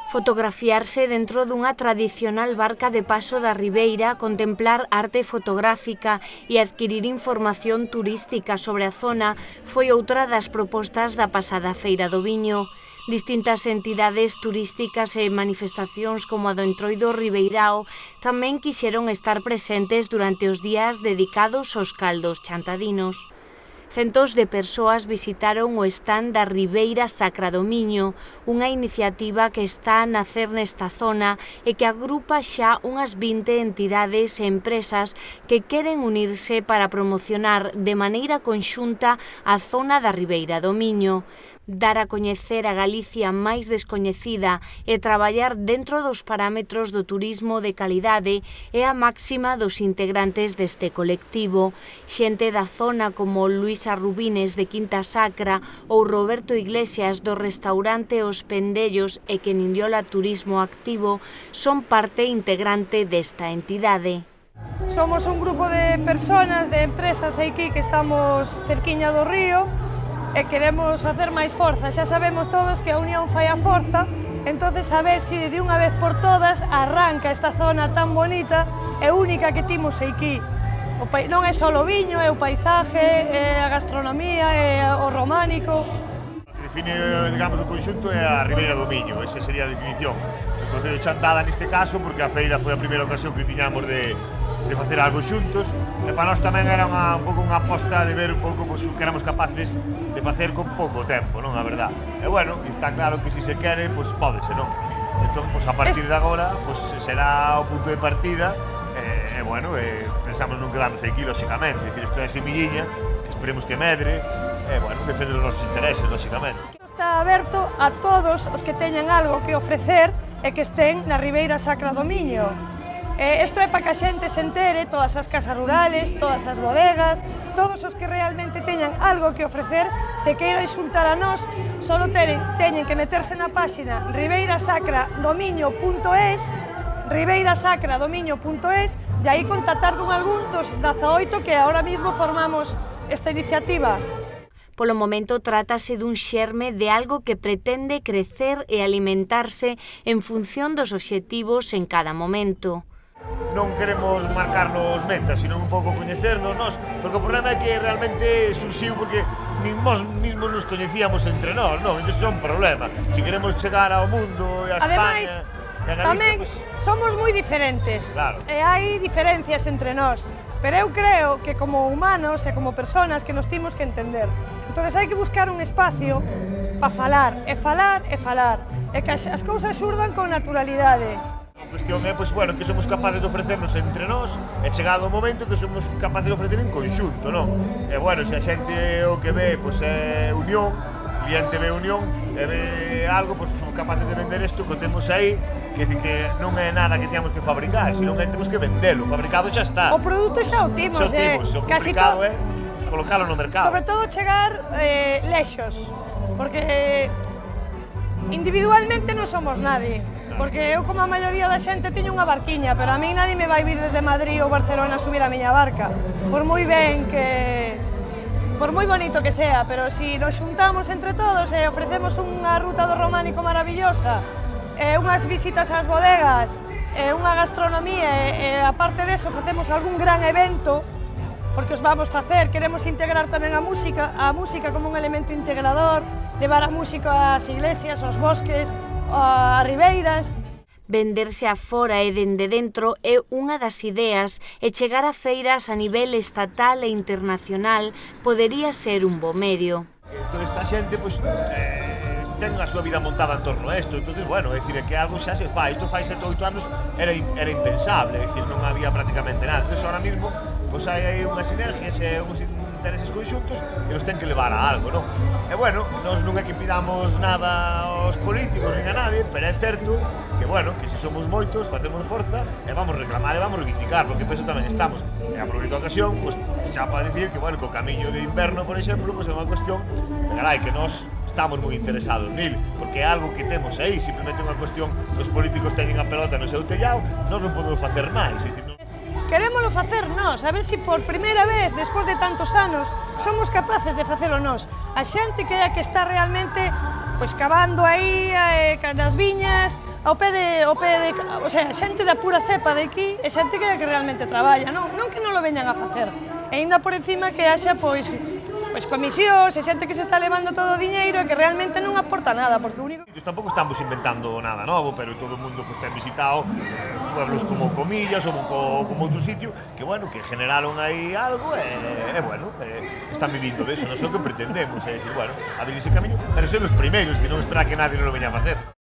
Fotografiarse dentro dunha tradicional barca de paso da Ribeira, contemplar arte fotográfica e adquirir información turística sobre a zona foi outra das propostas da pasada Feira do Viño. Distintas entidades turísticas e manifestacións como a do Entroido Ribeirao tamén quixeron estar presentes durante os días dedicados aos caldos chantadinos. Centos de persoas visitaron o stand da Ribeira Sacra do Miño, unha iniciativa que está a nacer nesta zona e que agrupa xa unhas 20 entidades e empresas que queren unirse para promocionar de maneira conxunta a zona da Ribeira do Miño. Dar a coñecer a Galicia máis descoñecida e traballar dentro dos parámetros do turismo de calidade é a máxima dos integrantes deste colectivo. Xente da zona como Luisa Rubines de Quinta Sacra ou Roberto Iglesias do restaurante Os Pendellos e que Nindiola Turismo Activo son parte integrante desta entidade. Somos un grupo de personas, de empresas aquí que estamos cerquiña do río e queremos facer máis forza. Xa sabemos todos que a unión fai a forza, entonces a ver se de unha vez por todas arranca esta zona tan bonita e única que timos aquí. Non é só o viño, é o paisaje, é a gastronomía, é o románico. O que define, digamos, o conxunto é a Ribeira do Miño, esa sería a definición. O Concello de Chantada neste caso, porque a feira foi a primeira ocasión que tiñamos de facer algo xuntos, e para nós tamén era un pouco unha aposta de ver un pouco o que éramos capaces de facer con pouco tempo, non a verdad. E bueno, está claro que se quere, pois pódese, non? Entón, pois a partir de agora, pois será o punto de partida, e bueno, pensamos non quedarnos aquí, lóxicamente, dicir, isto é semilliña, que esperemos que medre, e bueno, defender os nosos intereses, lóxicamente. Está aberto a todos os que teñan algo que ofrecer e que estén na Ribeira Sacra do Miño. Isto é para que a xente se entere, todas as casas rurales, todas as bodegas, todos os que realmente teñan algo que ofrecer, se queiran xuntar a nós, só teñen que meterse na páxina ribeirasacradomiño.es, ribeirasacradomiño.es, e aí contactar con algún dos 18 que ahora mismo formamos esta iniciativa. Polo momento trátase dun xerme de algo que pretende crecer e alimentarse en función dos obxectivos en cada momento. Non queremos marcarnos metas, sino un pouco coñecernos nós, porque o problema é que realmente surxiu porque nin nós mesmos nos coñecíamos entre nós, non? Iso é un problema. Se queremos chegar ao mundo e a España... Ademais, tamén somos moi diferentes, claro. E hai diferencias entre nós, pero eu creo que como humanos e como personas que nos timos que entender. Entón hai que buscar un espacio para falar, e falar, e falar, e que as cousas xurdan con naturalidade. A cuestión é, pois, bueno, que somos capaces de ofrecernos entre nós e chegado o momento que somos capaces de ofrecer en conxunto, non? E, bueno, se a xente o que ve, pois, é unión, o cliente ve unión e ve algo, pois, somos capaces de vender isto que temos aí, que non é nada que teñamos que fabricar, sino que temos que vendelo, o fabricado xa está. O produto xa o timos, o complicado é colocalo no mercado. Sobre todo chegar lexos, porque individualmente non somos nadie. Porque eu, como a maioría da xente, teño unha barquiña, pero a mí nadie me vai vir desde Madrid ou Barcelona a subir a miña barca. Por moi ben que... por moi bonito que sea, pero se nos xuntamos entre todos e ofrecemos unha ruta do románico maravillosa, unhas visitas ás bodegas, unha gastronomía e, aparte deso, facemos algún gran evento, porque os vamos facer, queremos integrar tamén a música como un elemento integrador, levar a música ás iglesias, aos bosques, a ribeiras. Venderse afora e dende dentro é unha das ideas e chegar a feiras a nivel estatal e internacional podería ser un bo medio. Toda esta xente, pois, ten a súa vida montada en torno a isto, entonces, bueno, é dicir, que algo xa se fai, isto fai 7 ou 8 anos era impensable, é dicir, non había prácticamente nada, entonces, ahora mismo, pois hai unhas sinergias e uns intereses conxuntos que nos ten que levar a algo, non? E bueno, nós nunca que pidamos nada aos políticos nin a nadie, pero é certo que, bueno, que se somos moitos, facemos forza e vamos reclamar e vamos reivindicar, porque penso tamén estamos. E aproveito a ocasión, pois, xa para dicir que, bueno, que o camiño de inverno, por exemplo, pois é unha cuestión, carai, que nós estamos moi interesados nil, porque é algo que temos aí, simplemente unha cuestión, os políticos teñen a pelota no seu tellao, nós non podemos facer máis, Querémolo facer nós, a ver se por primeira vez, despois de tantos anos, somos capaces de facelo nós. A xente que é a que está realmente pois cavando aí nas viñas, ao pé de, o sea, xente da pura cepa de aquí e xente que realmente traballa, non que non lo veñan a facer. E ainda por encima que haxa pois comisións e xente que se está levando todo o diñeiro e que realmente non aporta nada, porque o único... Tampouco estamos inventando nada novo, pero todo o mundo ten visitado pueblos como Comillas ou como outro sitio que, bueno, que generaron aí algo e bueno, están vivindo de eso, non sei o que pretendemos, é dicir, bueno, abrir ese camiño, pero ser os primeiros, que non esperar que nadie non lo veña a facer.